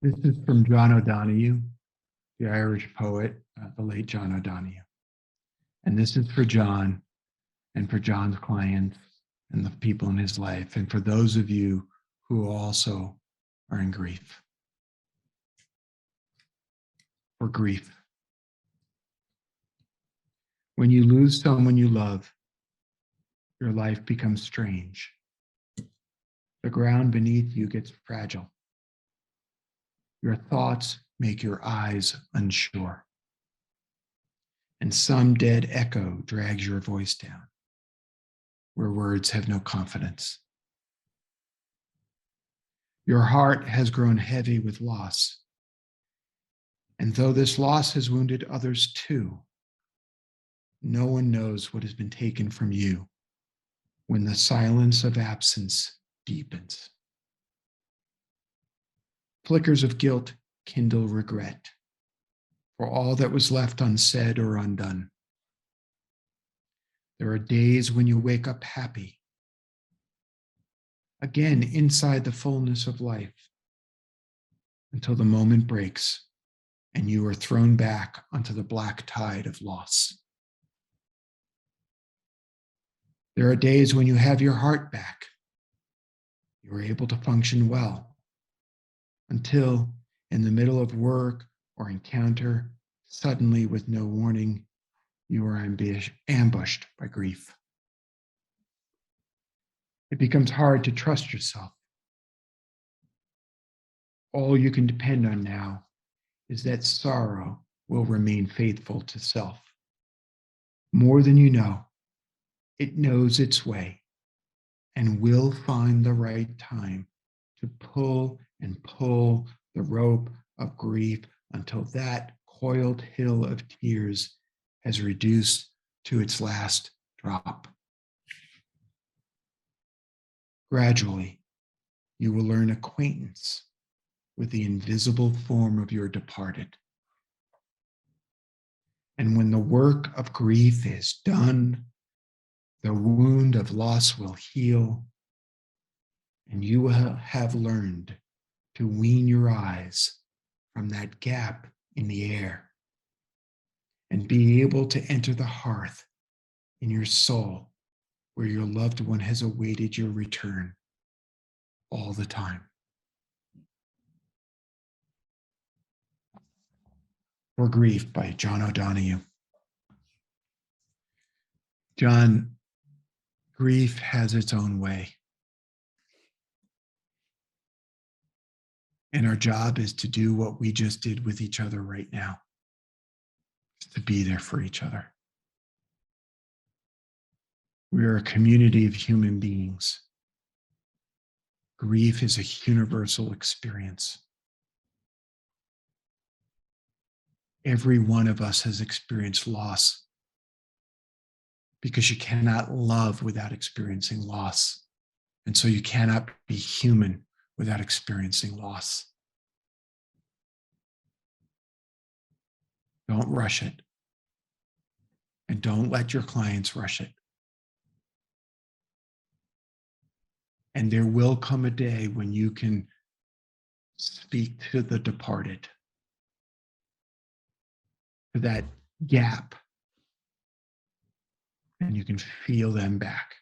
This is from John O'Donohue, the Irish poet, the late John O'Donohue. And this is for John and for John's clients and the people in his life, and for those of you who also are in grief. For grief. When you lose someone you love, your life becomes strange. The ground beneath you gets fragile. Your thoughts make your eyes unsure. And some dead echo drags your voice down, where words have no confidence. Your heart has grown heavy with loss. And though this loss has wounded others too, no one knows what has been taken from you when the silence of absence deepens. Flickers of guilt kindle regret for all that was left unsaid or undone. There are days when you wake up happy, again inside the fullness of life, until the moment breaks and you are thrown back onto the black tide of loss. There are days when you have your heart back. You are able to function well, until in the middle of work or encounter, suddenly with no warning, you are ambushed by grief. It becomes hard to trust yourself. All you can depend on now is that sorrow will remain faithful to self. More than you know, it knows its way and will find the right time to pull and pull the rope of grief until that coiled hill of tears has reduced to its last drop. Gradually, you will learn acquaintance with the invisible form of your departed. And when the work of grief is done, the wound of loss will heal, and you will have learned to wean your eyes from that gap in the air and be able to enter the hearth in your soul where your loved one has awaited your return all the time. For Grief by John O'Donohue. John, grief has its own way. And our job is to do what we just did with each other right now, to be there for each other. We are a community of human beings. Grief is a universal experience. Every one of us has experienced loss because you cannot love without experiencing loss. And so you cannot be human without experiencing loss. Don't rush it. And don't let your clients rush it. And there will come a day when you can speak to the departed, to that gap, and you can feel them back.